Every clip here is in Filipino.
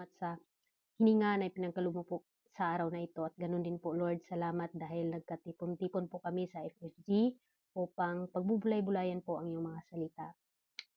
at sa hininga na ipinagkaloob mo po sa araw na ito. At ganun din po, Lord, salamat dahil nagkatipon-tipon po kami sa FFG upang pagbubulay-bulayan po ang iyong mga salita.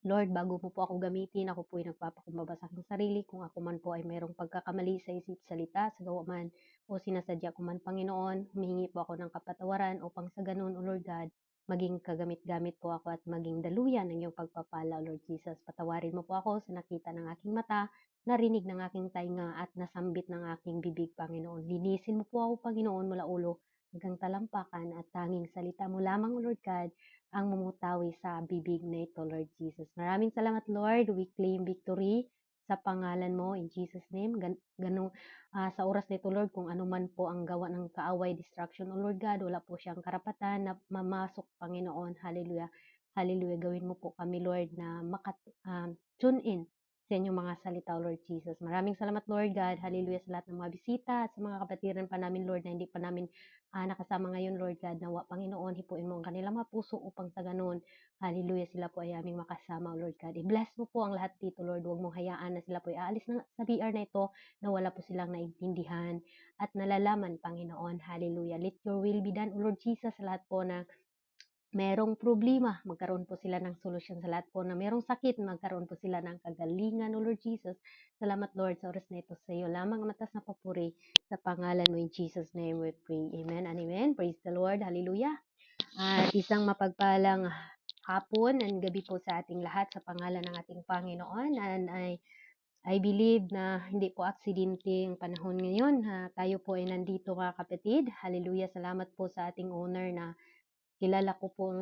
Lord, bago mo po ako gamitin, ako po ay nagpapakumbaba sa aking sarili. Kung ako man po ay mayroong pagkakamali sa isip, salita, sa gawa man, o sinasadya ko man, Panginoon, humihingi po ako ng kapatawaran upang sa ganun, O Lord God, maging kagamit-gamit po ako at maging daluyan ng iyong pagpapala, O Lord Jesus. Patawarin mo po ako sa nakita ng aking mata, narinig ng aking tainga at nasambit ng aking bibig, Panginoon. Linisin mo po ako, Panginoon, mula ulo hanggang talampakan at tanging salita mo lamang, O Lord God, ang mumutawi sa bibig na ito, Lord Jesus. Maraming salamat, Lord. We claim victory sa pangalan mo, in Jesus' name. Sa oras na ito, Lord, kung ano man po ang gawa ng kaaway, distraction, O Lord God, wala po siyang karapatan na mamasok, Panginoon. Hallelujah. Hallelujah. Gawin mo po kami, Lord, na tune in sa inyong mga salita, Lord Jesus. Maraming salamat, Lord God. Hallelujah sa lahat ng mga bisita at sa mga kapatiran pa namin, Lord, na hindi pa namin nakasama ngayon, Lord God, nawa, Panginoon, hipuin mo ang kanilang mga puso upang sa ganun, hallelujah, sila po ay aming makasama, Lord God. I-bless mo po ang lahat dito, Lord. Huwag mong hayaan na sila po ay aalis sa BR na ito na wala po silang naintindihan at nalalaman, Panginoon. Hallelujah. Let your will be done, Lord Jesus, sa lahat po na merong problema, magkaroon po sila ng solusyon. Sa lahat po na merong sakit, magkaroon po sila ng kagalingan, O Lord Jesus. Salamat, Lord, sa oras na ito sa iyo. Lamang ang matas na papuri sa pangalan mo, in Jesus' name we pray. Amen and amen. Praise the Lord. Hallelujah. At isang mapagpalang hapon and gabi po sa ating lahat sa pangalan ng ating Panginoon. And I believe na hindi po aksidente ang panahon ngayon. Tayo po ay nandito, mga kapatid. Hallelujah. Salamat po sa ating owner na kilala ko po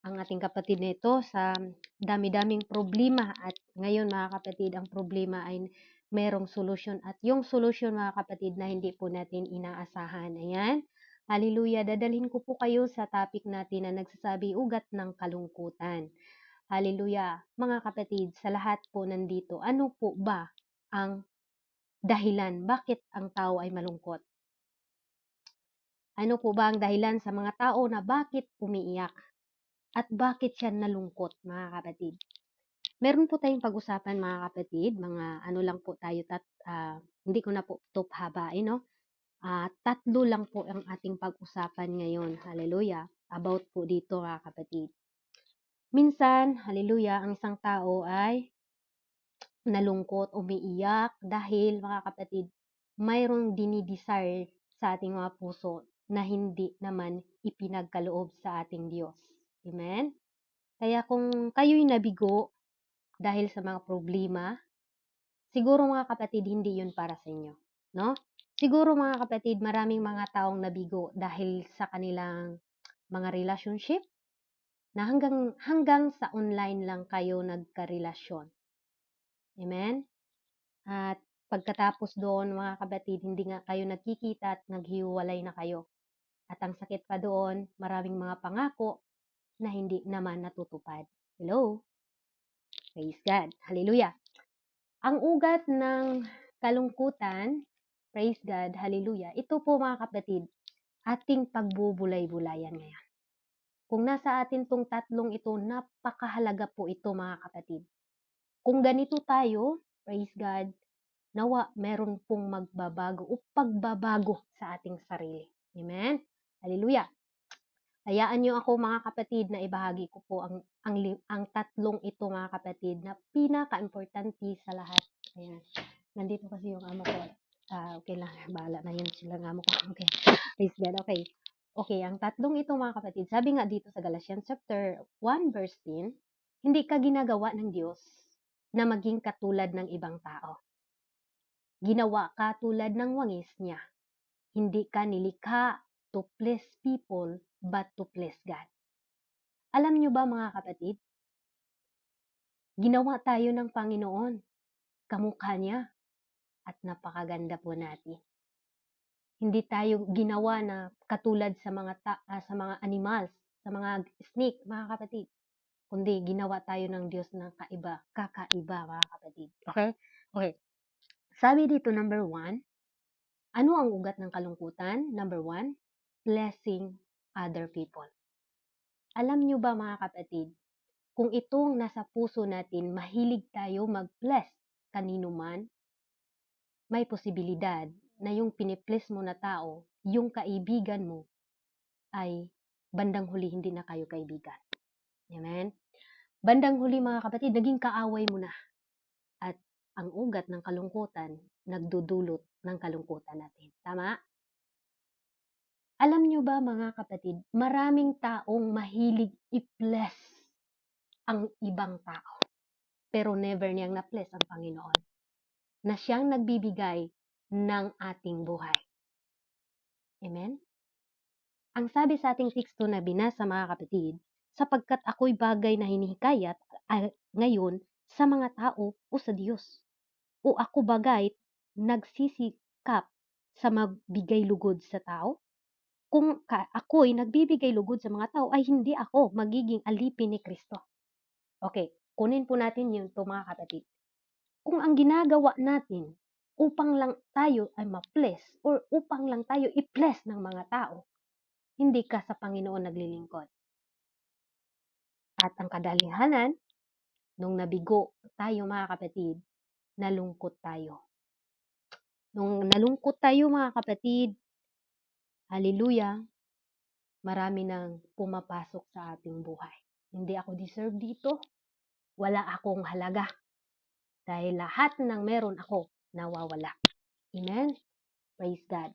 ang ating kapatid na ito sa dami-daming problema. At ngayon, mga kapatid, ang problema ay merong solusyon. At yung solusyon, mga kapatid, na hindi po natin inaasahan. Ayan. Hallelujah. Dadalhin ko po kayo sa topic natin na nagsasabi ugat ng kalungkutan. Hallelujah. Mga kapatid, sa lahat po nandito, ano po ba ang dahilan? Bakit ang tao ay malungkot? Ano po ba ang dahilan sa mga tao na bakit umiiyak? At bakit siya nalungkot, mga kapatid? Meron po tayong pag-usapan, mga kapatid, mga ano lang po tayo, hindi ko na po ito habain, no? Tatlo lang po ang ating pag-usapan ngayon, hallelujah, about po dito, mga kapatid. Minsan, hallelujah, ang isang tao ay nalungkot, umiiyak, dahil, mga kapatid, mayroong dinidesire sa ating mga puso na hindi naman ipinagkaloob sa ating Diyos. Amen? Kaya kung kayo'y nabigo dahil sa mga problema, siguro, mga kapatid, hindi yun para sa inyo. No? Siguro, mga kapatid, maraming mga taong nabigo dahil sa kanilang mga relationship na hanggang sa online lang kayo nagkarelasyon. Amen? At pagkatapos doon, mga kapatid, hindi nga kayo nagkikita at naghiwalay na kayo. At ang sakit pa doon, maraming mga pangako na hindi naman natutupad. Hello? Praise God. Hallelujah. Ang ugat ng kalungkutan, praise God, hallelujah, ito po, mga kapatid, ating pagbubulay-bulayan ngayon. Kung nasa atin tong tatlong ito, napakahalaga po ito, mga kapatid. Kung ganito tayo, praise God, nawa meron pong magbabago o pagbabago sa ating sarili. Amen? Hallelujah. Hayaan niyo ako, mga kapatid, na ibahagi ko po ang tatlong ito, mga kapatid, na pinaka-importante sa lahat. Ayan. Nandito kasi yung amo ko. Okay lang, bahala na yun silang amo ko. Okay. Praise God. Okay. Okay, ang tatlong ito, mga kapatid, sabi nga dito sa Galatians chapter 1 verse 10, hindi ka ginagawa ng Diyos na maging katulad ng ibang tao. Ginawa ka tulad ng wangis niya. Hindi ka nilikha to please people, but to please God. Alam nyo ba, mga kapatid, ginawa tayo ng Panginoon, kamukha niya, at napakaganda po natin. Hindi tayo ginawa na katulad sa mga animals, sa mga snake, mga kapatid. Kundi ginawa tayo ng Diyos ng kakaiba, mga kapatid. Okay? Okay. Sabi dito, number 1, ano ang ugat ng kalungkutan? Number 1, blessing other people. Alam nyo ba, mga kapatid, kung itong nasa puso natin, mahilig tayo mag-bless kanino man, may posibilidad na yung piniplease mo na tao, yung kaibigan mo, ay bandang huli hindi na kayo kaibigan. Amen? Bandang huli mga kapatid, naging kaaway mo na. At ang ugat ng kalungkutan, nagdudulot ng kalungkutan natin. Tama? Alam nyo ba mga kapatid, maraming taong mahilig i-bless ang ibang tao. Pero never niyang na-bless ang Panginoon na siyang nagbibigay ng ating buhay. Amen? Ang sabi sa ating teksto na binasa mga kapatid, sapagkat ako'y bagay na hinihikayat ngayon sa mga tao o sa Diyos. O ako bagay nagsisikap sa magbigay lugod sa tao? Kung ako'y nagbibigay lugod sa mga tao, ay hindi ako magiging alipin ni Kristo. Okay, kunin po natin yung to mga kapatid. Kung ang ginagawa natin upang lang tayo ay ma-bless or upang lang tayo i-bless ng mga tao, hindi ka sa Panginoon naglilingkod. At ang kadalihanan, nung nabigo tayo mga kapatid, nalungkot tayo. Nung nalungkot tayo mga kapatid, hallelujah, marami nang pumapasok sa ating buhay. Hindi ako deserve dito, wala akong halaga. Dahil lahat ng meron ako, nawawala. Amen? Praise God.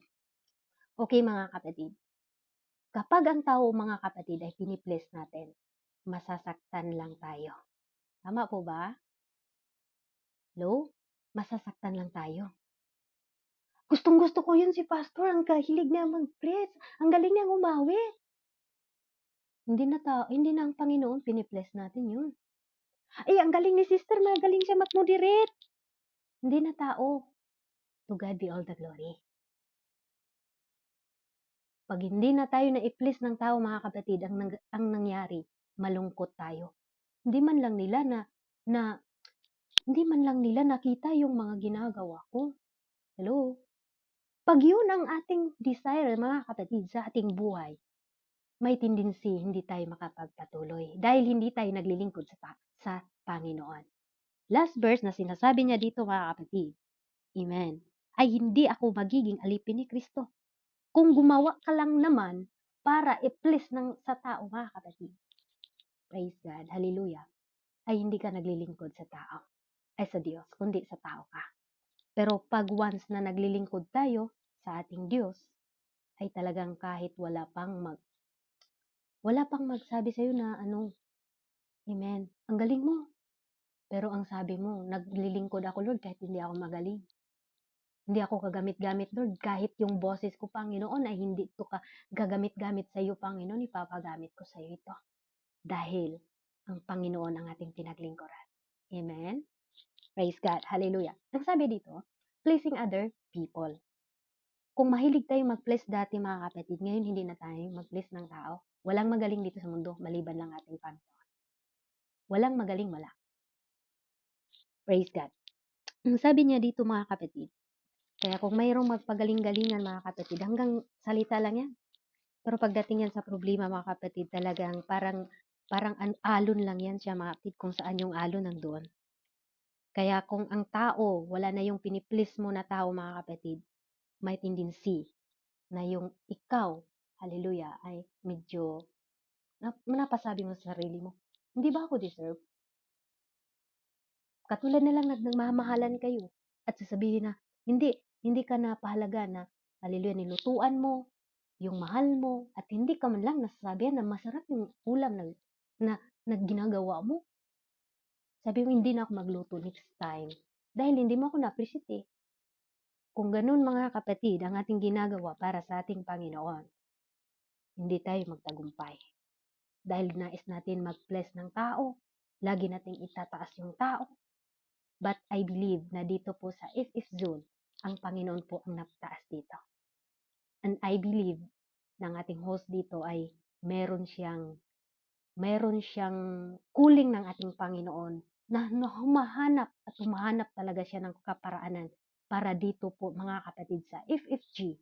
Okay mga kapatid, kapag ang tao mga kapatid ay pinibless natin, masasaktan lang tayo. Tama po ba? Hello? Masasaktan lang tayo. Gustong-gusto ko yun si Pastor, ang kahilig niya mag-bless, ang galing niya umawi. Hindi na ang Panginoon pinibless natin yun. Ay, ang galing ni Sister, magaling siya mag-moderate. Hindi na tao. To God be all the glory. Pag hindi na tayo na-i-please ng tao mga kapatid, ang nangyari, malungkot tayo. Hindi man lang nila nakita yung mga ginagawa ko. Hello? Pag yun ang ating desire mga kapatid sa ating buhay, may tendency hindi tayo makapagpatuloy dahil hindi tayo naglilingkod sa Panginoon. Last verse na sinasabi niya dito mga kapatid, Amen, ay hindi ako magiging alipin ni Kristo. Kung gumawa ka lang naman para i-please sa tao mga kapatid, praise God, hallelujah, ay hindi ka naglilingkod sa tao, ay sa Diyos, kundi sa tao ka. Pero pag once na naglilingkod tayo sa ating Diyos, ay talagang kahit wala pang magsabi sa'yo na Amen, ang galing mo. Pero ang sabi mo, naglilingkod ako Lord kahit hindi ako magaling. Hindi ako kagamit-gamit Lord, kahit yung boses ko Panginoon ay hindi ito gagamit-gamit sa iyo Panginoon, ipapagamit ko sa iyo ito. Dahil ang Panginoon ang ating pinaglingkuran. Amen? Praise God. Hallelujah. Ang sabi dito, pleasing other people. Kung mahilig tayo mag-please dati mga kapatid, ngayon hindi na tayo mag-please ng tao. Walang magaling dito sa mundo, maliban lang ating Panginoon. Walang magaling, wala. Praise God. Ang sabi niya dito mga kapatid, kaya kung mayroong magpagaling-galingan mga kapatid, hanggang salita lang yan. Pero pagdating yan sa problema mga kapatid, talagang parang alon lang yan siya mga kapatid, kung saan yung alon nandoon. Kaya kung ang tao, wala na yung piniplease mo na tao mga kapatid, may tendency na yung ikaw, hallelujah, ay medyo napasabi mo sa sarili mo, hindi ba ako deserve? Katulad na lang nagmamahalan kayo at sasabihin na, hindi ka na pahalaga na, hallelujah, nilutuan mo, yung mahal mo, at hindi ka man lang nasasabihan na masarap yung ulam na ginagawa mo. Sabi mo, hindi na ako magluto next time. Dahil hindi mo ako na-appreciate eh. Kung ganun mga kapatid, ang ating ginagawa para sa ating Panginoon, hindi tayo magtagumpay. Dahil nais natin mag-bless ng tao, lagi nating itataas yung tao. But I believe na dito po sa if zone, ang Panginoon po ang napataas dito. And I believe ng ating host dito ay meron siyang kuling ng ating Panginoon na humahanap talaga siya ng kaparaanan para dito po mga kapatid sa FFG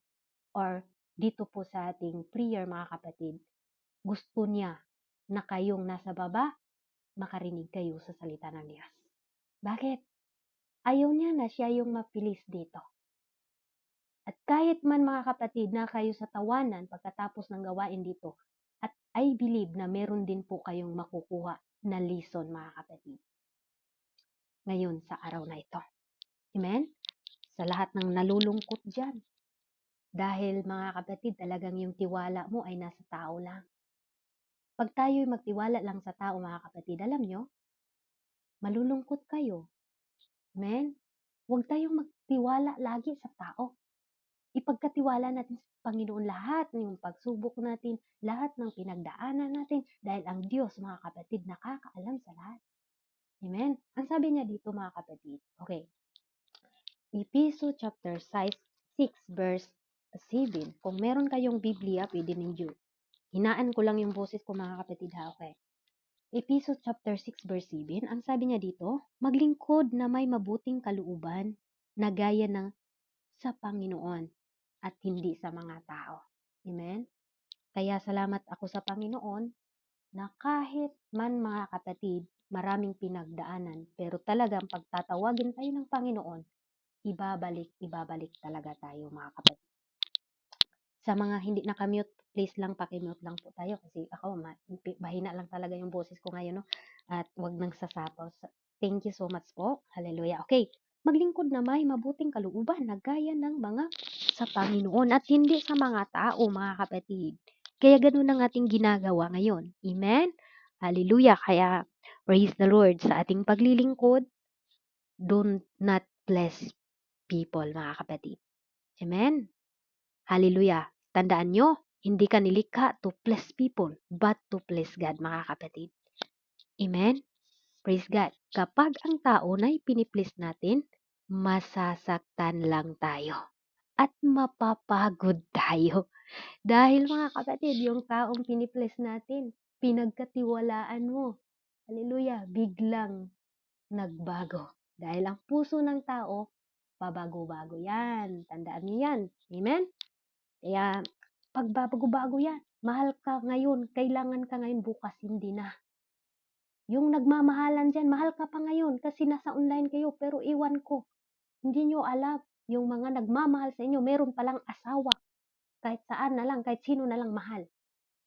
or dito po sa ating prayer mga kapatid, gusto niya na kayong nasa baba, makarinig kayo sa salita ng Diyos. Bakit? Ayaw niya na siya yung mapilis dito. At kahit man mga kapatid na kayo sa tawanan pagkatapos ng gawain dito, at I believe na meron din po kayong makukuha na lesson mga kapatid ngayon sa araw na ito. Amen? Sa lahat ng nalulungkot dyan. Dahil mga kapatid, talagang yung tiwala mo ay nasa tao lang. Pag tayo'y magtiwala lang sa tao mga kapatid, alam nyo, malulungkot kayo. Amen? Huwag tayong magtiwala lagi sa tao. Ipagkatiwala natin sa Panginoon lahat ng pagsubok natin, lahat ng pinagdaanan natin, dahil ang Diyos, mga kapatid, nakakaalam sa lahat. Amen? Ang sabi niya dito, mga kapatid, okay, Ephesians chapter 6, verse 7. Kung meron kayong Biblia, pwede ninyo. Hinaan ko lang yung boses ko, mga kapatid, ha, okay. Ephesians chapter 6, verse 7, ang sabi niya dito, maglingkod na may mabuting kalooban na gaya ng sa Panginoon at hindi sa mga tao. Amen? Kaya salamat ako sa Panginoon na kahit man mga kapatid, maraming pinagdaanan, pero talagang pagtatawagin tayo ng Panginoon, ibabalik talaga tayo mga kapatid. Sa mga hindi nakamute, please lang pakimute lang po tayo kasi ako, mahina lang talaga yung boses ko ngayon, no? At wag nang sasapaw. Thank you so much po. Hallelujah. Okay. Maglingkod na may mabuting kalooban na gaya ng mga sa Panginoon at hindi sa mga tao, mga kapatid. Kaya ganun ang ating ginagawa ngayon. Amen? Hallelujah. Kaya praise the Lord sa ating paglilingkod. Do not bless people, mga kapatid. Amen? Hallelujah. Tandaan nyo, hindi ka nilikha to please people, but to please God, mga kapatid. Amen? Praise God. Kapag ang tao na ipiniplease natin, masasaktan lang tayo. At mapapagod tayo. Dahil mga kapatid, yung taong piniplease natin, pinagkatiwalaan mo. Hallelujah. Biglang nagbago. Dahil ang puso ng tao, pabago-bago yan. Tandaan niyo yan. Amen? Kaya, pagbabago-bago yan. Mahal ka ngayon, kailangan ka ngayon, bukas hindi na. Yung nagmamahalan dyan, mahal ka pa ngayon kasi nasa online kayo, pero iwan ko. Hindi nyo alam, yung mga nagmamahal sa inyo, meron palang asawa. Kahit saan na lang, kahit sino na lang mahal.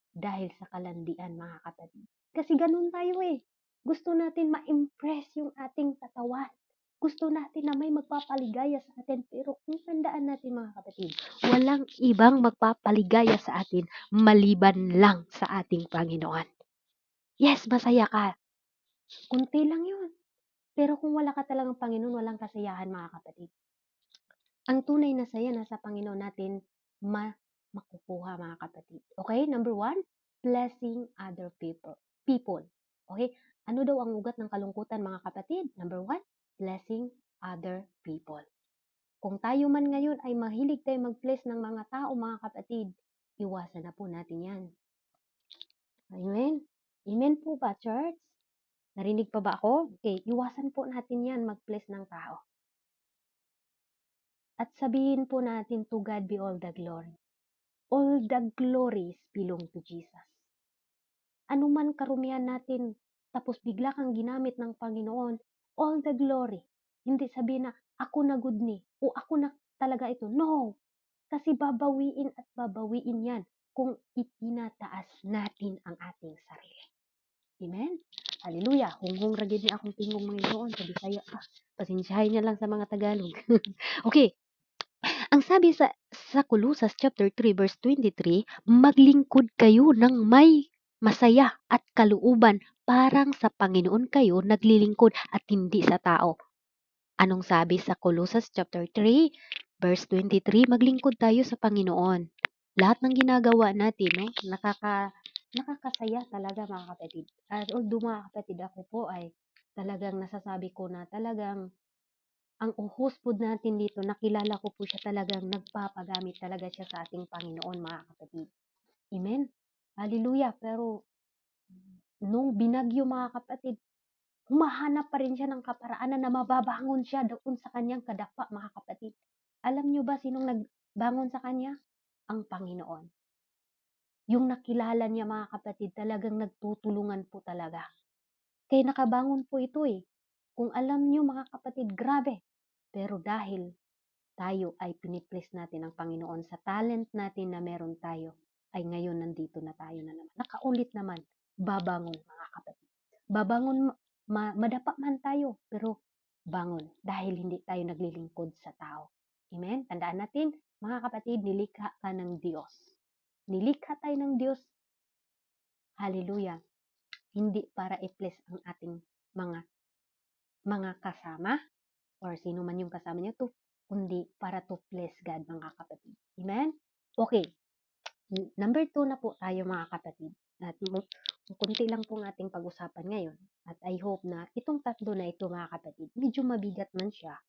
Dahil sa kalandian, mga kapatid. Kasi ganun tayo eh. Gusto natin ma-impress yung ating katawan. Gusto natin na may magpapaligaya sa atin. Pero kung tandaan natin mga kapatid, walang ibang magpapaligaya sa atin maliban lang sa ating Panginoon. Yes, masaya ka. Kunti lang yun. Pero kung wala ka talagang Panginoon, walang kasayahan mga kapatid. Ang tunay na saya nasa Panginoon natin makukuha mga kapatid. Okay? Number 1, blessing other people. Okay? Ano daw ang ugat ng kalungkutan mga kapatid? Number 1, blessing other people. Kung tayo man ngayon ay mahilig tayo mag-bless ng mga tao, mga kapatid, iwasan na po natin yan. Amen? Amen po ba, church? Narinig pa ba ako? Okay, iwasan po natin yan, mag-bless ng tao. At sabihin po natin, to God be all the glory. All the glories belong to Jesus. Ano man karumihan natin, tapos bigla kang ginamit ng Panginoon, all the glory. Hindi sabihin na, ako na good ni, o ako na talaga ito. No! Kasi babawiin at babawiin yan kung itinataas natin ang ating sarili. Amen? Hallelujah! Hunghong ragid ni akong tingong mga doon sa Bisaya. Pasensyahin niya lang sa mga Tagalog. Okay. Ang sabi sa Colossus chapter 3 verse 23, maglingkod kayo ng may masaya at kalooban parang sa Panginoon kayo naglilingkod at hindi sa tao. Anong sabi sa Colossus chapter 3 verse 23? Maglingkod tayo sa Panginoon. Lahat ng ginagawa natin, no, nakakasaya talaga mga kapatid. At although mga kapatid, ako po ay talagang nasasabi ko na talagang ang host po natin dito, nakilala ko po siya talagang nagpapagamit talaga siya sa ating Panginoon, mga kapatid. Amen? Hallelujah. Pero nung binagyo, mga kapatid, humahanap pa rin siya ng kaparaanan na mababangon siya doon sa kanyang kadapa, mga kapatid. Alam nyo ba sinong nagbangon sa kanya? Ang Panginoon. Yung nakilala niya, mga kapatid, talagang nagtutulungan po talaga. Kaya nakabangon po ito eh. Kung alam nyo, mga kapatid, grabe. Pero dahil tayo ay pini-please natin ang Panginoon sa talent natin na meron tayo, ay ngayon nandito na tayo na naman. Nakaulit naman, babangon mga kapatid. Babangon, madapa man tayo, pero bangon dahil hindi tayo naglilingkod sa tao. Amen? Tandaan natin, mga kapatid, nilikha ka ng Diyos. Nilikha tayo ng Diyos. Hallelujah. Hindi para i-please ang ating mga kasama or sino man yung kasama niyo to, kundi para to please God, mga kapatid. Amen? Okay. Number 2 na po tayo, mga kapatid. At kunti lang po ang ating pag-usapan ngayon. At I hope na itong tatlo na ito, mga kapatid, medyo mabigat man siya,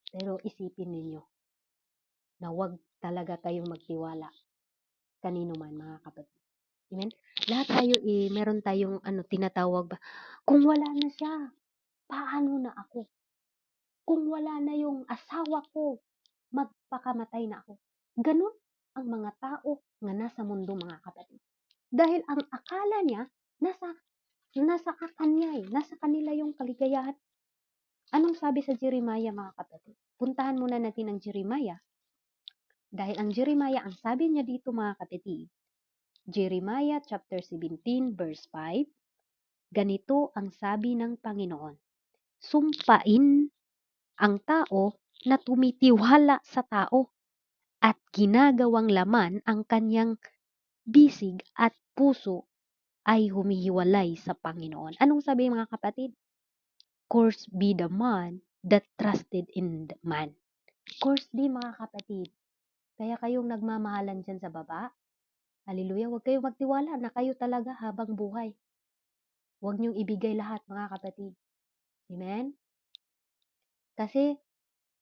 pero isipin ninyo na huwag talaga kayong magtiwala kanino man, mga kapatid. Amen? Lahat tayo meron tayong tinatawag ba, kung wala na siya, paano na ako? Kung wala na yung asawa ko, magpakamatay na ako. Ganun ang mga tao nga nasa mundo, mga kapatid. Dahil ang akala niya, nasa kanya nasa kanila yung kaligayahan. Anong sabi sa Jeremiah, mga kapatid? Puntahan muna natin ang Jeremiah. Dahil ang Jeremiah, ang sabi niya dito, mga kapatid, Jeremiah chapter 17 verse 5, ganito ang sabi ng Panginoon, sumpain ang tao na tumitiwala sa tao at ginagawang laman ang kanyang bisig at puso ay humihiwalay sa Panginoon. Anong sabi, mga kapatid? Cursed be the man that trusted in the man. Cursed be, mga kapatid. Kaya kayong nagmamahalan dyan sa baba, hallelujah, huwag kayong magtiwala na kayo talaga habang buhay. Huwag niyong ibigay lahat, mga kapatid. Amen? Kasi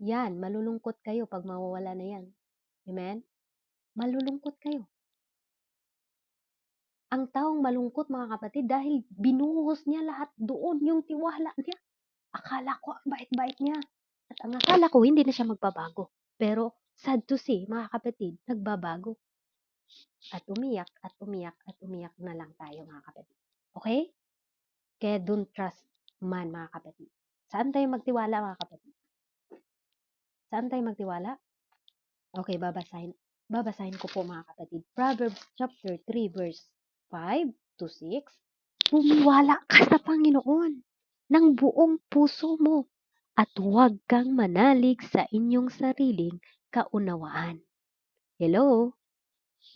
yan, malulungkot kayo pag mawawala na yan. Amen? Malulungkot kayo. Ang taong malungkot, mga kapatid, dahil binuhos niya lahat doon, yung tiwala niya. Akala ko ang bait-bait niya. At ang akala ko, hindi na siya magbabago. Pero, sad to say, mga kapatid, nagbabago. At umiyak, at umiyak, at umiyak na lang tayo, mga kapatid. Okay? Kaya don't trust man, mga kapatid. Saan tayo magtiwala, mga kapatid? Saan tayo magtiwala? Okay, babasahin ko po, mga kapatid. Proverbs chapter 3 verse 5 to 6. Pumiwala ka sa Panginoon ng buong puso mo at huwag kang manalig sa inyong sariling kaunawaan. Hello?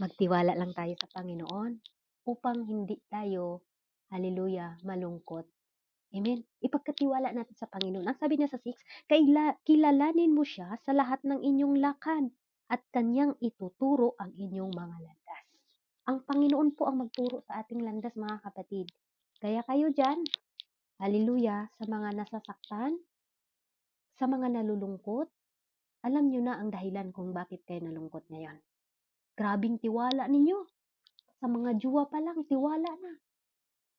Magtiwala lang tayo sa Panginoon upang hindi tayo, hallelujah, malungkot. Amen. Ipagkatiwala natin sa Panginoon. Ang sabi niya sa 6, kilalanin mo siya sa lahat ng inyong lakad at kanyang ituturo ang inyong mga landas. Ang Panginoon po ang magturo sa ating landas, mga kapatid. Kaya kayo dyan, hallelujah, sa mga nasasaktan, sa mga nalulungkot, alam nyo na ang dahilan kung bakit kayo nalungkot ngayon. Grabing tiwala ninyo. Sa mga juwa pa lang, tiwala na.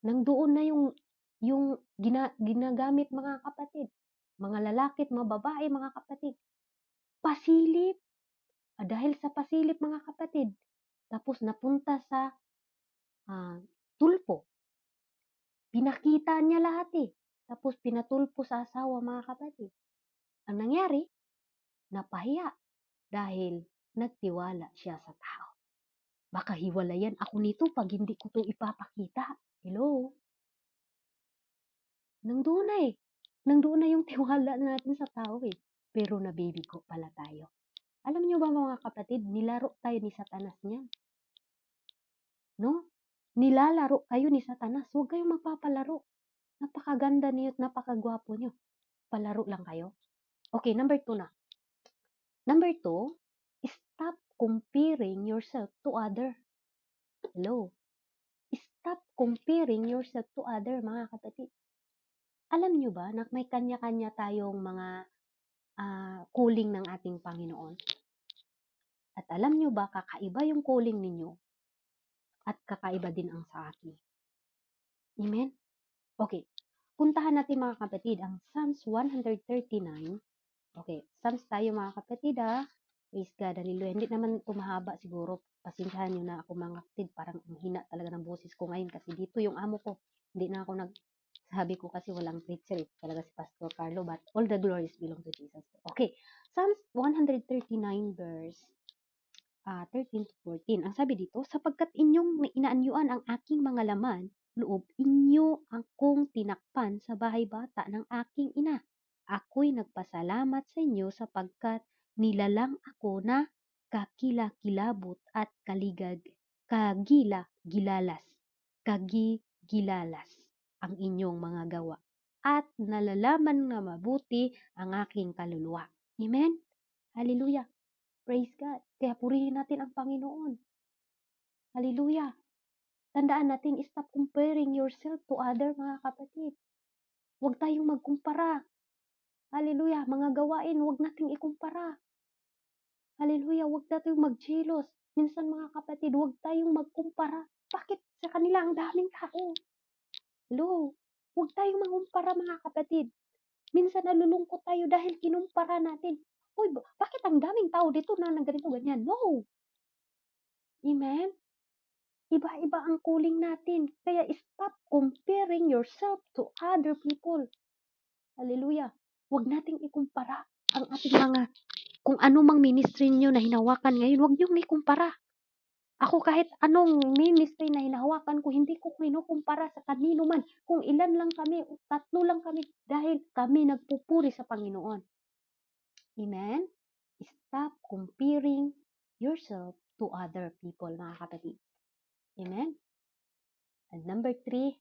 Nang doon na yung ginagamit, mga kapatid. Mga lalaki at mga babae, mga kapatid. Pasilip. Dahil sa pasilip, mga kapatid. Tapos napunta sa tulpo. Pinakita niya lahat eh. Tapos pinatulpo sa asawa, mga kapatid. Ang nangyari, napahiya dahil nagtiwala siya sa tao. Baka hiwalayan ako nito pag hindi ko to ipapakita. Hello? Nandun na yung tiwala natin sa tao eh. Pero nabibigo pala tayo. Alam niyo ba, mga kapatid, nilaro tayo ni Satanas niyan. No? Nilalaro kayo ni Satanas. Huwag kayong magpapalaro. Napakaganda niyo at napakagwapo niyo. Palaro lang kayo. Okay, number 2 na. Number 2, stop comparing yourself to other. Hello? Stop comparing yourself to other, mga kapatid. Alam nyo ba na may kanya-kanya tayong mga calling ng ating Panginoon? At alam nyo ba, kakaiba yung calling ninyo at kakaiba din ang sa akin. Amen? Okay. Puntahan natin, mga kapatid, ang Psalms 139. Okay. Psalms tayo, mga kapatid, Praise God, hallelujah. Hindi naman tumahaba siguro. Pasensyahan nyo na ako, mga kapatid. Parang ang hina talaga ng boses ko ngayon kasi dito yung amo ko. Hindi na ako Sabi ko kasi walang preacher, talaga si Pastor Carlo, but all the glories belong to Jesus. Okay, Psalms 139 verse 13 to 14. Ang sabi dito, sapagkat inyong inaanyuan ang aking mga laman, loob, inyo akong tinakpan sa bahay bata ng aking ina. Ako'y nagpasalamat sa inyo sapagkat nilalang ako na kakilakilabot at kagilagilalas, kagigilalas ang inyong mga gawa at nalalaman na mabuti ang aking kaluluwa. Amen? Hallelujah! Praise God. Kaya purihin natin ang Panginoon. Hallelujah. Tandaan natin, stop comparing yourself to other, mga kapatid. Huwag tayong magkumpara. Hallelujah. Mga gawain, huwag nating ikumpara. Hallelujah. Huwag tayong mag-jealous. Minsan, mga kapatid, huwag tayong magkumpara. Bakit sa kanila ang daming tao? Hello. Huwag tayong magkumpara, mga kapatid. Minsan nalulungkot tayo dahil kinumpara natin. Uy, bakit ang daming tao dito na ganito, ganyan? No. Amen? Iba-iba ang calling natin. Kaya stop comparing yourself to other people. Hallelujah. Huwag nating ikumpara ang ating kung ano mang ministry nyo na hinawakan ngayon, huwag nyo ikumpara. Ako kahit anong ministry na hinahawakan ko, hindi ko kinukumpara sa kanino man. Kung ilan lang kami, 3 lang kami, dahil kami nagpupuri sa Panginoon. Amen? Stop comparing yourself to other people, mga kapatid. Amen? And number 3,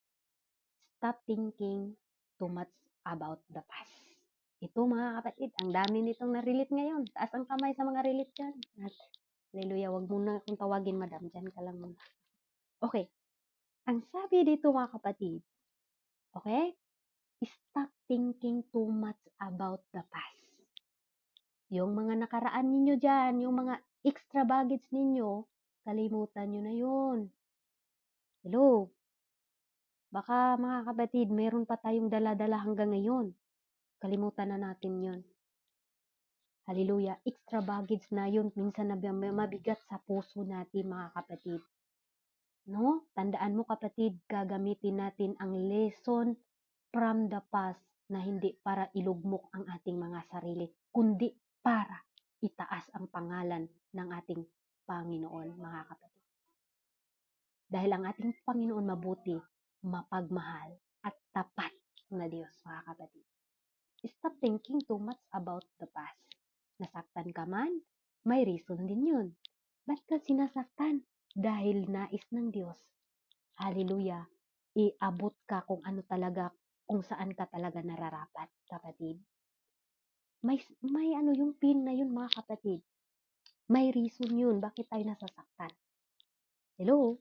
stop thinking too much about the past. Ito, mga kapatid, ang dami nitong na-relate ngayon. Taas ang kamay sa mga relate dyan. Hallelujah, wag muna akong tawagin, madam. Dyan ka lang muna. Okay, ang sabi dito, mga kapatid, okay, stop thinking too much about the past. Yung mga nakaraan ninyo dyan, yung mga extra baggage ninyo, kalimutan nyo na yun. Hello? Baka, mga kapatid, meron pa tayong dala-dala hanggang ngayon. Kalimutan na natin yun. Hallelujah. Extra baggage na yun. Minsan na mabigat sa puso natin, mga kapatid. No? Tandaan mo, kapatid, gagamitin natin ang lesson from the past na hindi para ilugmok ang ating mga sarili, kundi para itaas ang pangalan ng ating Panginoon, mga kapatid. Dahil ang ating Panginoon mabuti, mapagmahal, at tapat na Diyos, mga kapatid. Stop thinking too much about the past. Nasaktan ka man, may reason din yun. Ba't ka sinasaktan? Dahil nais ng Diyos. Hallelujah. Iabot ka kung ano talaga, kung saan ka talaga nararapat, kapatid. May ano yung pin na yun, mga kapatid. May reason yun, bakit tayo nasasaktan. Hello?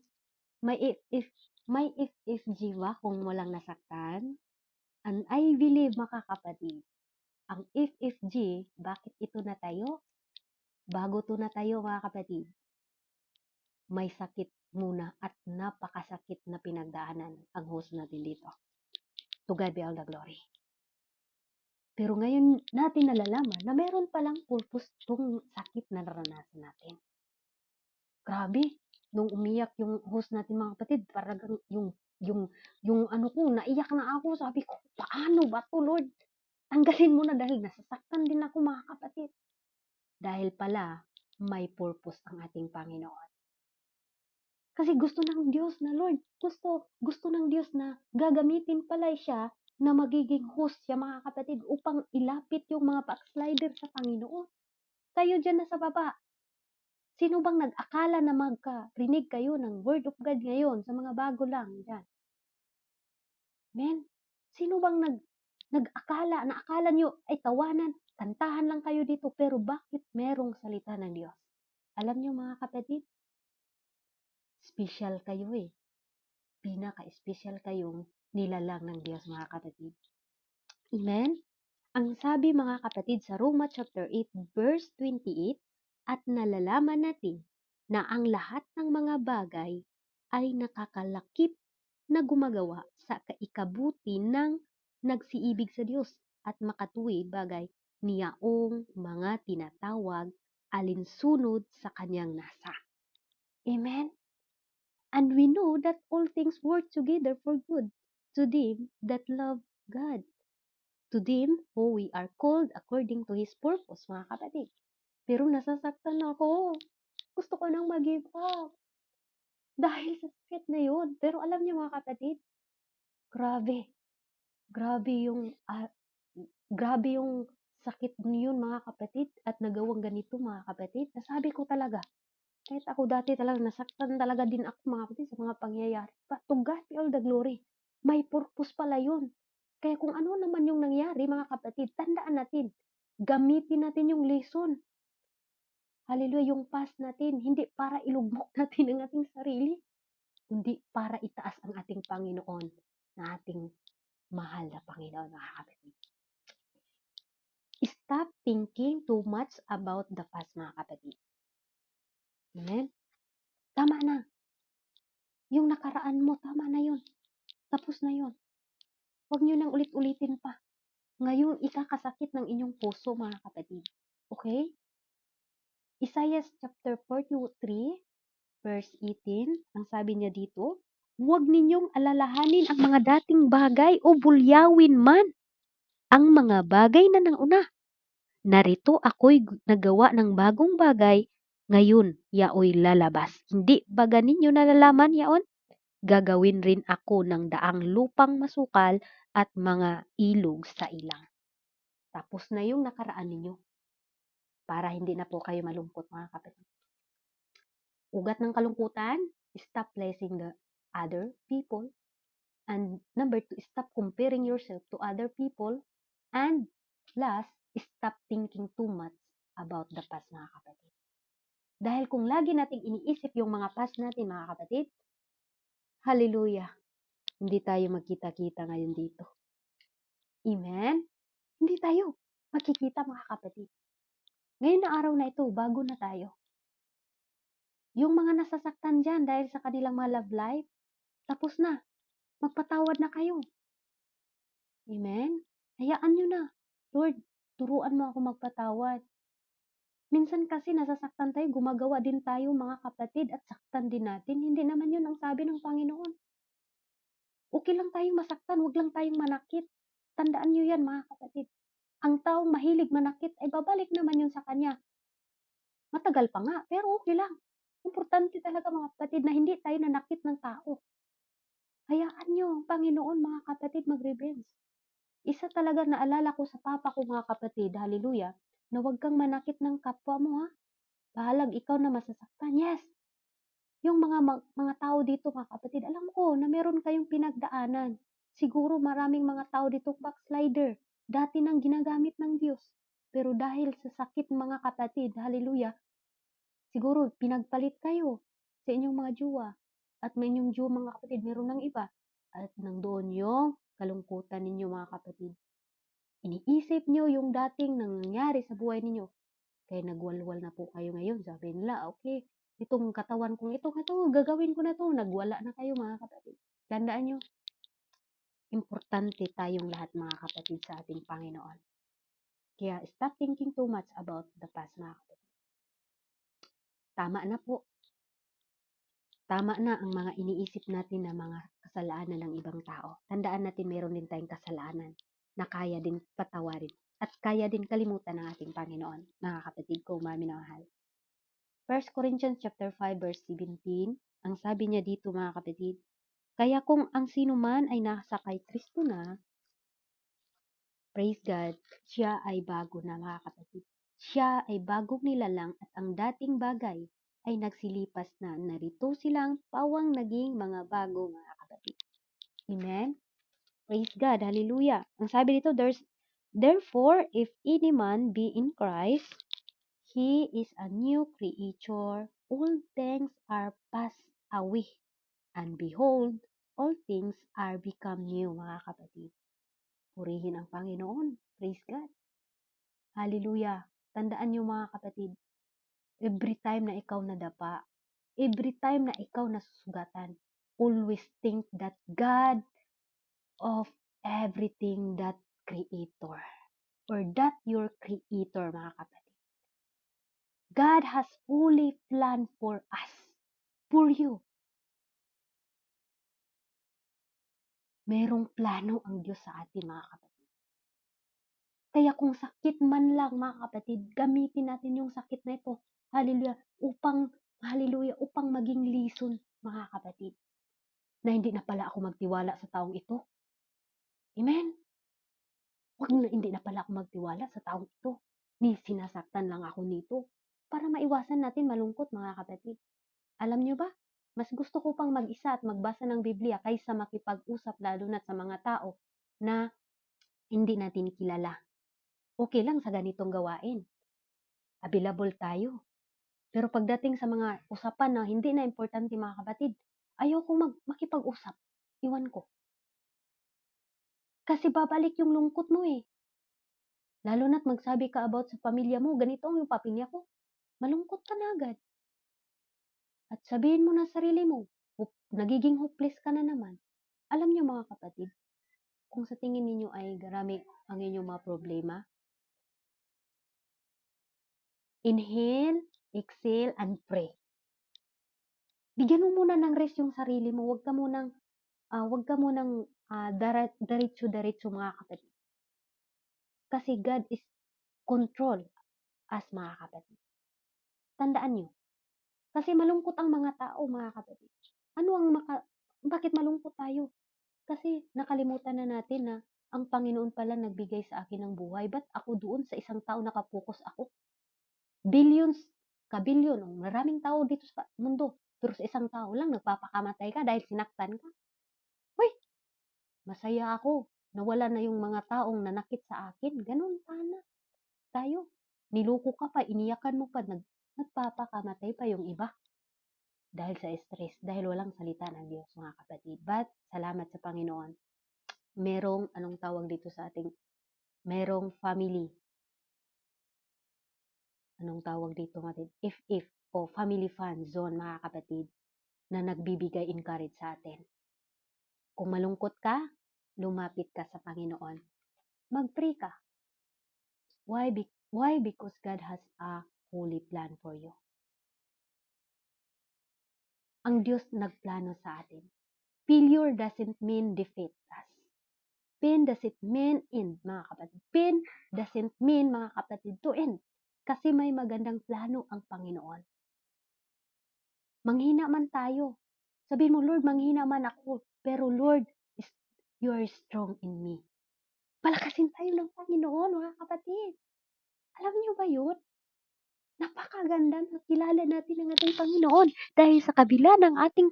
May if jiwa kung walang nasaktan. And I believe, mga kapatid, ang if G, bakit ito na tayo? Bago to na tayo, mga kapatid. May sakit muna at napakasakit na pinagdaanan ang host natin dito. To God be all the glory. Pero ngayon natin nalalaman na meron palang purpose tong sakit na naranasan natin. Grabe, nung umiyak yung host natin, mga kapatid, parang yung ano ko, naiyak na ako. Sabi ko, paano ba to, Lord? Tanggalin mo na dahil nasasaktan din ako, mga kapatid. Dahil pala, may purpose ang ating Panginoon. Kasi gusto ng Diyos na, Lord, gusto ng Diyos na gagamitin pala siya na magiging host siya, mga kapatid, upang ilapit yung mga backslider sa Panginoon. Kayo dyan na sa baba, sino bang nag-akala na magkarinig kayo ng Word of God ngayon sa mga bago lang dyan? Men, sino bang nag-akala, na akala nyo ay tawanan, kantahan lang kayo dito, pero bakit merong salita ng Diyos? Alam nyo, mga kapatid, special kayo eh. Pinaka-special kayong nilalang ng Diyos, mga kapatid. Amen? Ang sabi, mga kapatid, sa Roma chapter 8 verse 28, at nalalaman natin na ang lahat ng mga bagay ay nakakalakip na gumagawa sa kaikabuti ng nagsiibig sa Diyos at makatuwid bagay niyaong mga tinatawag alinsunod sa kanyang nasa. Amen? And we know that all things work together for good to them that love God, to them who we are called according to His purpose, mga kapatid. Pero nasasaktan ako. Gusto ko nang mag-give up. Dahil sa sakit na yun. Pero alam niyo mga kapatid, grabe. Grabe yung, grabe yung sakit niyon mga kapatid at nagawang ganito mga kapatid. Nasabi ko talaga, kahit ako dati talaga nasaktan talaga din ako mga kapatid sa mga pangyayari. But to God be all the glory. May purpose pala yun. Kaya kung ano naman yung nangyari mga kapatid, tandaan natin. Gamitin natin yung lesson. Hallelujah, yung past natin, hindi para ilugmok natin ang ating sarili, kundi para itaas ang ating Panginoon, na ating mahal na Panginoon, mga kapatid. Stop thinking too much about the past, mga kapatid. Amen? Tama na. Yung nakaraan mo, tama na yun. Tapos na yun. Huwag nyo nang ulit-ulitin pa. Ngayon, ikakasakit ng inyong puso, mga kapatid. Okay? Isaiah chapter 43, verse 18, ang sabi niya dito, huwag ninyong alalahanin ang mga dating bagay o bulyawin man ang mga bagay na nauna. Narito ako'y nagawa ng bagong bagay, ngayon yaoy lalabas. Hindi ba ganinyo nalalaman yaon? Gagawin rin ako ng daang lupang masukal at mga ilog sa ilang. Tapos na yung nakaraan ninyo para hindi na po kayo malungkot, mga kapatid. Ugat ng kalungkutan, stop blessing the other people. And number 2, stop comparing yourself to other people. And last, stop thinking too much about the past, mga kapatid. Dahil kung lagi nating iniisip yung mga past natin, mga kapatid, hallelujah, hindi tayo magkita-kita ngayon dito. Amen? Hindi tayo makikita, mga kapatid. Ngayon na araw na ito, bago na tayo. Yung mga nasasaktan dyan dahil sa kanilang mga love life, tapos na. Magpatawad na kayo. Amen? Hayaan nyo na. Lord, turuan mo ako magpatawad. Minsan kasi nasasaktan tayo, gumagawa din tayo mga kapatid at saktan din natin. Hindi naman yun ang sabi ng Panginoon. Okay lang tayong masaktan, huwag lang tayong manakit. Tandaan nyo yan mga kapatid. Ang taong mahilig manakit ay babalik naman yun sa kanya. Matagal pa nga, pero okay lang. Importante talaga mga kapatid na hindi tayo nanakit ng tao. Hayaan nyo ang Panginoon mga kapatid mag-revenge. Isa talaga naalala ko sa papa ko mga kapatid, hallelujah, na huwag kang manakit ng kapwa mo ha. Bahalag ikaw na masasaktan. Yes, yung mga tao dito mga kapatid, alam ko na meron kayong pinagdaanan. Siguro maraming mga tao dito backslider. Dati nang ginagamit ng Diyos. Pero dahil sa sakit mga kapatid, hallelujah, siguro pinagpalit kayo sa inyong mga jowa. At may inyong jowa mga kapatid, meron ng iba. At nandoon yung kalungkutan ninyo mga kapatid. Iniisip nyo yung dating nangyari sa buhay ninyo. Kaya nagwalwal na po kayo ngayon. Sabi nila, okay, itong katawan kong ito, gagawin ko na to. Nagwala na kayo mga kapatid. Tandaan nyo, importante tayong lahat mga kapatid sa ating Panginoon. Kaya stop thinking too much about the past mga kapatid. Tama na po. Tama na ang mga iniisip natin na mga kasalanan ng ibang tao. Tandaan natin meron din tayong kasalanan na kaya din patawarin at kaya din kalimutan ng ating Panginoon, mga kapatid ko, maminahal. 1 Corinthians chapter 5 verse 17, ang sabi niya dito mga kapatid, kaya kung ang sino man ay nasa kay Kristo na, praise God, siya ay bago na mga kapatid. Siya ay bagong nilalang at ang dating bagay ay nagsilipas na, narito silang pawang naging mga bago mga kapatid. Amen? Praise God, hallelujah. Ang sabi dito, therefore, if any man be in Christ, he is a new creature. All things are passed away. And behold, all things are become new, mga kapatid. Purihin ang Panginoon. Praise God. Hallelujah. Tandaan niyo mga kapatid, every time na ikaw nadapa, every time na ikaw nasusugatan, always think that God of everything, that Creator, or that your Creator, mga kapatid. God has fully planned for us, for you. Merong plano ang Diyos sa atin, mga kapatid. Kaya kung sakit man lang, mga kapatid, gamitin natin yung sakit na ito, hallelujah, upang maging lison, mga kapatid, na hindi na pala ako magtiwala sa taong ito. Amen? Hindi na pala ako magtiwala sa taong ito. Sinasaktan lang ako nito. Para maiwasan natin malungkot, mga kapatid. Alam niyo ba? Mas gusto ko pang mag-isa at magbasa ng Biblia kaysa makipag-usap lalo na sa mga tao na hindi natin kilala. Okay lang sa ganitong gawain. Available tayo. Pero pagdating sa mga usapan na hindi na importante, mga kapatid, ayaw ko makipag-usap. Iwan ko. Kasi babalik yung lungkot mo eh. Lalo na't magsabi ka about sa pamilya mo, ganito ang yung pamilya ko. Malungkot ka na agad. At sabihin mo na sarili mo, nagiging hopeless ka na naman. Alam niyo, mga kapatid, kung sa tingin ninyo ay garami ang inyong mga problema, inhale, exhale, and pray. Bigyan mo muna ng rest yung sarili mo. Huwag ka munang diretso-diretso, mga kapatid. Kasi God is control as, mga kapatid. Tandaan nyo. Kasi malungkot ang mga tao, mga kapatid. Bakit malungkot tayo? Kasi nakalimutan na natin na ang Panginoon pala nagbigay sa akin ng buhay. Ba't ako doon sa isang tao nakapokus ako? Billions, kabilyon, maraming tao dito sa mundo. Pero sa isang tao lang, nagpapakamatay ka dahil sinaktan ka. Hoy, masaya ako. Nawala na yung mga taong nanakit sa akin. Ganun sana tayo. Niloko ka pa, iniyakan mo pa, nagpapakamatay pa yung iba. Dahil sa stress, dahil walang salita ng Diyos, mga kapatid. But, salamat sa Panginoon. Merong, anong tawag dito sa ating, merong family. Anong tawag dito natin? If, o family fan zone, mga kapatid, na nagbibigay encourage sa atin. Kung malungkot ka, lumapit ka sa Panginoon. Mag-pray ka. Why? Because God has a holy plan for you. Ang Diyos nagplano sa atin. Failure doesn't mean defeat us. Pain doesn't mean end, mga kapatid. Pain doesn't mean, mga kapatid, to end. Kasi may magandang plano ang Panginoon. Manghina man tayo. Sabihin mo, Lord, manghina man ako. Pero Lord, you are strong in me. Palakasin tayo ng Panginoon, mga kapatid. Alam niyo ba yun? Napakaganda na kilala natin ang ating Panginoon. Dahil sa kabila ng ating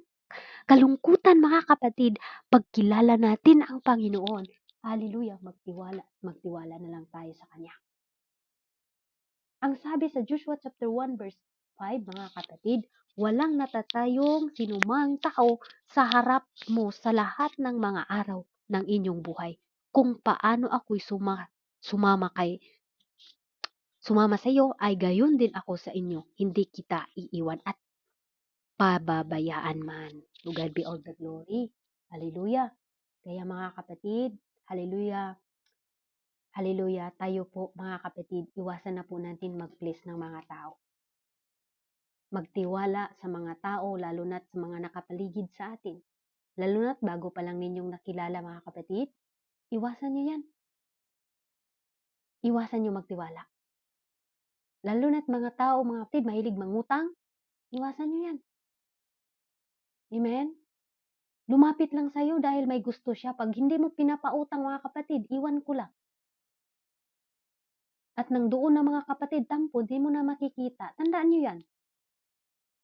kalungkutan, mga kapatid, pagkilala natin ang Panginoon. Hallelujah, magtiwala na lang tayo sa Kanya. Ang sabi sa Joshua chapter 1 verse 5, mga kapatid, walang natatayong sinumang tao sa harap mo sa lahat ng mga araw ng inyong buhay. Kung paano ako'y sumama sa iyo, ay gayon din ako sa inyo. Hindi kita iiwan at pababayaan man. To God be all the glory. Hallelujah. Kaya mga kapatid, hallelujah, hallelujah, tayo po mga kapatid, iwasan na po natin mag-please ng mga tao. Magtiwala sa mga tao, lalo na't sa mga nakapaligid sa atin. Lalo na't bago pa lang ninyong nakilala, mga kapatid, iwasan nyo yan. Iwasan nyo magtiwala. Lalo na't mga tao, mga kapatid, mahilig mangutang, iwasan nyo yan. Amen? Lumapit lang sa'yo dahil may gusto siya. Pag hindi mo pinapautang, mga kapatid, iwan ko lang. At nang doon na mga kapatid, tampo, di mo na makikita. Tandaan nyo yan.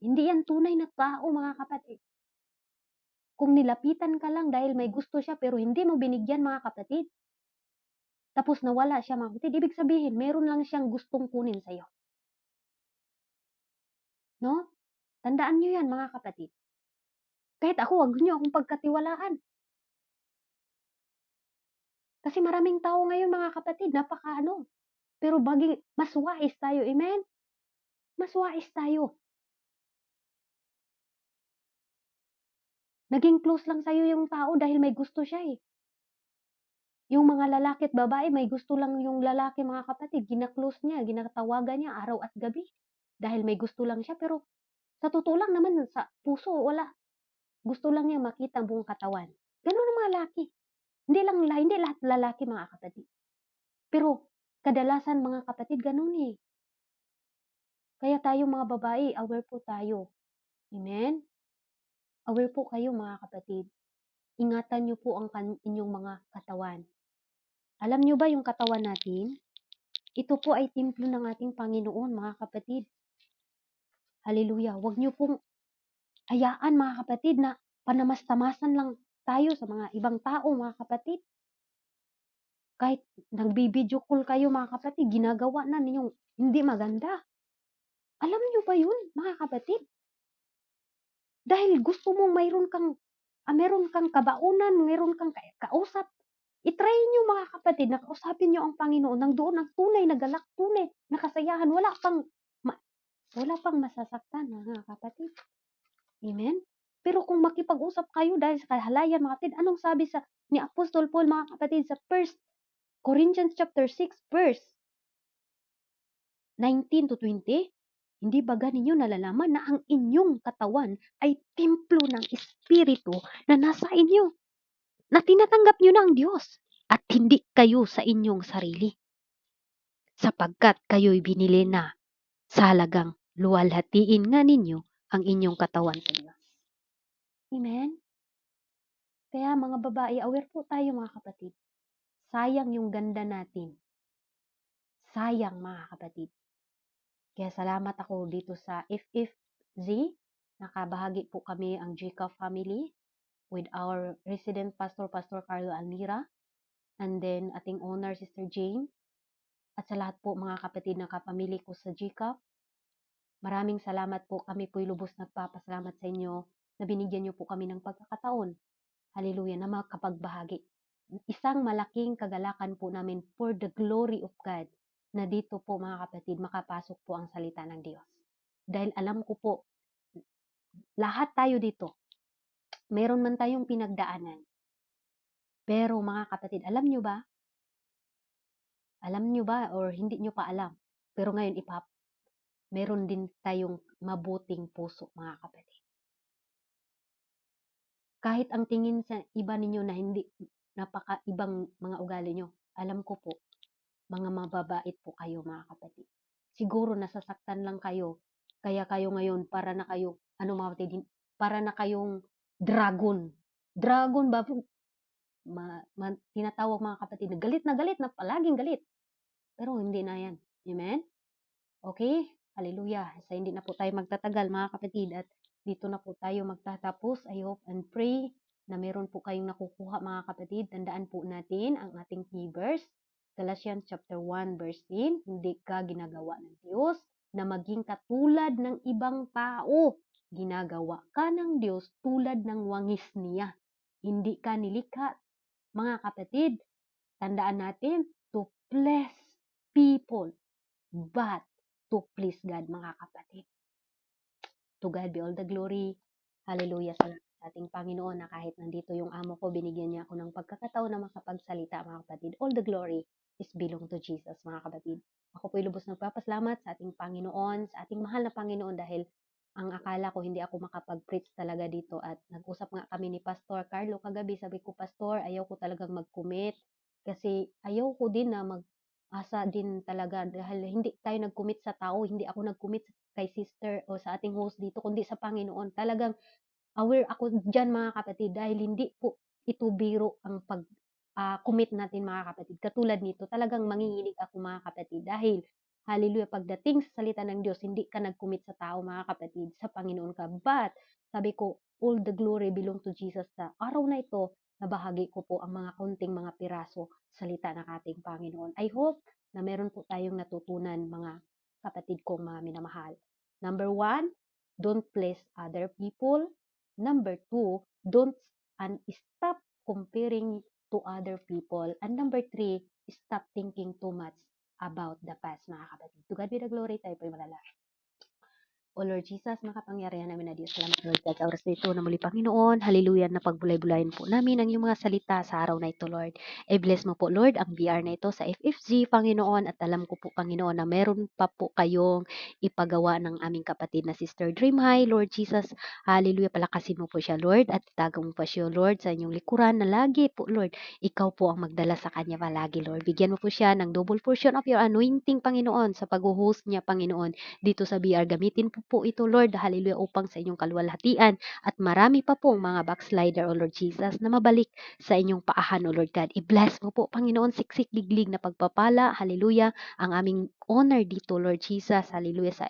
Hindi yan tunay na tao, mga kapatid. Kung nilapitan ka lang dahil may gusto siya pero hindi mo binigyan, mga kapatid, tapos nawala siya, mga kapatid, ibig sabihin, meron lang siyang gustong kunin sa'yo. No? Tandaan nyo yan, mga kapatid. Kahit ako, wag nyo akong pagkatiwalaan. Kasi maraming tao ngayon, mga kapatid, pero mas wais tayo, amen? Mas wais tayo. Naging close lang sa'yo yung tao dahil may gusto siya eh. Yung mga lalaki at babae, may gusto lang yung lalaki, mga kapatid, gina-close niya, ginatawagan niya araw at gabi. Dahil may gusto lang siya, pero sa totoo lang naman, sa puso, wala. Gusto lang niya makita ang buong katawan. Ganun ang mga lalaki. Hindi lahat lalaki mga kapatid. Pero kadalasan mga kapatid ganun eh. Kaya tayo mga babae, aware po tayo. Amen? Aware po kayo mga kapatid. Ingatan niyo po ang inyong mga katawan. Alam niyo ba yung katawan natin? Ito po ay templo ng ating Panginoon mga kapatid. Hallelujah. Huwag niyo pong hayaan mga kapatid na panamas-tamasan lang tayo sa mga ibang tao mga kapatid. Kahit nagbibideo call kayo mga kapatid, ginagawa na ninyong hindi maganda. Alam niyo ba yun mga kapatid? Dahil gusto mong meron kang kabaunan, meron kang kausap. I-try niyo mga kapatid na kausapin niyo ang Panginoon nang doon ang tunay na galak, tunay na kasayahan. Wala pang masasaktan mga kapatid. Amen? Pero kung makipag-usap kayo dahil sa kahalayan mga kapatid, anong sabi ni Apostol Paul mga kapatid sa 1 Corinthians chapter 6 verse 19 to 20? Hindi baga ninyo nalalaman na ang inyong katawan ay templo ng Espiritu na nasa inyo, na tinatanggap nyo ng Diyos at hindi kayo sa inyong sarili, sapagkat kayo'y binili na sa halagang luwalhatiin nga ninyo ang inyong katawan sa Diyos. Amen? Kaya mga babae, aware po tayo mga kapatid. Sayang yung ganda natin. Sayang mga kapatid. Kaya salamat ako dito sa FFZ. Nakabahagi po kami ang GCAF family with our resident pastor, Pastor Carlo Almira, and then ating owner, Sister Jane, at sa lahat po mga kapatid na kapamilya ko sa GCAF. Maraming salamat po. Kami po'y lubos nagpapasalamat sa inyo na binigyan niyo po kami ng pagkakataon. Hallelujah, na makapagbahagi. Isang malaking kagalakan po namin for the glory of God na dito po mga kapatid makapasok po ang salita ng Diyos. Dahil alam ko po, lahat tayo dito, meron man tayong pinagdaanan. Pero mga kapatid, alam nyo ba? Alam nyo ba or hindi nyo pa alam? Pero ngayon meron din tayong mabuting puso mga kapatid. Kahit ang tingin sa iba ninyo na hindi napaka-ibang mga ugali nyo, alam ko po, mga mababait po kayo mga kapatid. Siguro nasasaktan lang kayo, kaya kayo ngayon para na kayo, mga kapatid, para na kayong dragon. Dragon ba? Tinatawag mga kapatid na galit na palaging galit. Pero hindi na yan. Amen? Okay? Hallelujah. Sa hindi na po tayo magtatagal mga kapatid at dito na po tayo magtatapos. I hope and pray na meron po kayong nakukuha mga kapatid. Tandaan po natin ang ating key verse. Galatians chapter 1 verse 10. Hindi ka ginagawa ng Diyos na maging katulad ng ibang tao. Ginagawa ka ng Diyos tulad ng wangis niya. Hindi ka nilikha, mga kapatid, tandaan natin, to please people, but to please God, mga kapatid. To God be all the glory. Hallelujah sa ating Panginoon na kahit nandito yung amo ko, binigyan niya ako ng pagkakataon na makapagsalita, mga kapatid. All the glory is belong to Jesus, mga kapatid. Ako po'y lubos nagpapasalamat sa ating Panginoon, sa ating mahal na Panginoon dahil ang akala ko hindi ako makapag-preach talaga dito at nag-usap nga kami ni Pastor Carlo kagabi. Sabi ko, Pastor, ayaw ko talagang mag-commit kasi ayaw ko din na asa din talaga dahil hindi tayo nag-commit sa tao, hindi ako nag-commit kay sister o sa ating host dito kundi sa Panginoon. Talagang aware ako diyan mga kapatid dahil hindi po ito biro ang commit natin mga kapatid. Katulad nito, talagang manginginig ako mga kapatid dahil hallelujah, pagdating sa salita ng Diyos, hindi ka nag-commit sa tao mga kapatid, sa Panginoon ka. But sabi ko, all the glory belong to Jesus. Sa araw na ito, nabahagi ko po ang mga konting mga piraso salita ng ating Panginoon. I hope na meron po tayong natutunan mga kapatid kong mga minamahal. Number 1, don't please other people. Number 2, don't and stop comparing to other people. And number 3, stop thinking too much about the past, mga kapatid. To God be the glory, tayo po'y malalaki. O Lord Jesus, makapangyarihan namin na Diyos, salamat Lord God sa oras na ito na muli Panginoon. Hallelujah na pagbulay-bulayin po namin ang iyong mga salita sa araw na ito Lord. I-bless mo po Lord ang VR na ito sa FFG Panginoon at alam ko po Panginoon na meron pa po kayong ipagawa ng aming kapatid na Sister Dream High. Lord Jesus, hallelujah, palakasin mo po siya Lord at itago mo pa siya Lord sa inyong likuran na lagi po Lord. Ikaw po ang magdala sa kanya palagi Lord. Bigyan mo po siya ng double portion of your anointing Panginoon sa pag-host niya Panginoon dito sa BR. Gamitin po ito, Lord, hallelujah, upang sa inyong kaluwalhatian at marami pa pong mga backslider, O Lord Jesus, na mabalik sa inyong paahan, O Lord God. I-bless mo po, Panginoon, siksik, liglig na pagpapala, hallelujah, ang aming honor dito, Lord Jesus, hallelujah, sa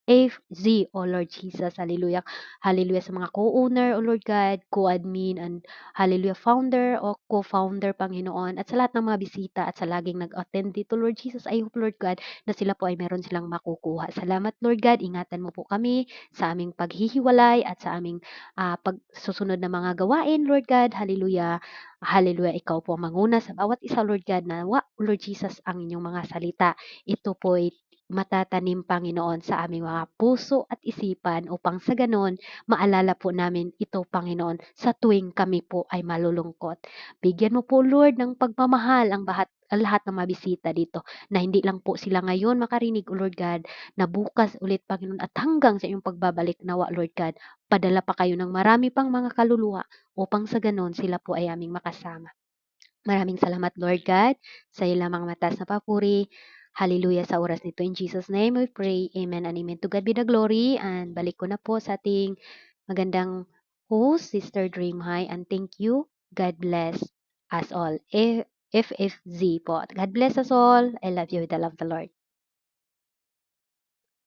FZ, O Lord Jesus, hallelujah. Hallelujah sa mga co-owner, O Lord God, co-admin, and hallelujah, founder o co-founder, Panginoon, at sa lahat ng mga bisita at sa laging nag-attend dito, Lord Jesus, I hope, Lord God, na sila po ay meron silang makukuha. Salamat, Lord God, ingatan mo po kami sa aming paghihiwalay at sa aming pagsusunod na mga gawain, Lord God, hallelujah. Hallelujah, ikaw po ang manguna sa bawat isa, Lord God, na Lord Jesus, ang inyong mga salita. Ito po ay matatanim, Panginoon, sa aming mga puso at isipan upang sa ganon, maalala po namin ito, Panginoon, sa tuwing kami po ay malulungkot. Bigyan mo po, Lord, ng pagmamahal ang lahat ng mga bisita dito, na hindi lang po sila ngayon makarinig, O Lord God, na bukas ulit, Panginoon, at hanggang sa iyong pagbabalik nawa, Lord God, padala pa kayo ng marami pang mga kaluluwa upang sa ganon sila po ay aming makasama. Maraming salamat, Lord God, sa iyo lamang mataas na papuri. Hallelujah sa oras nito. In Jesus' name we pray. Amen and amen. To God be the glory. And balik ko na po sa ating magandang host, Sister Dream High. And thank you. God bless us all. FFZ po. God bless us all. I love you with the love of the Lord.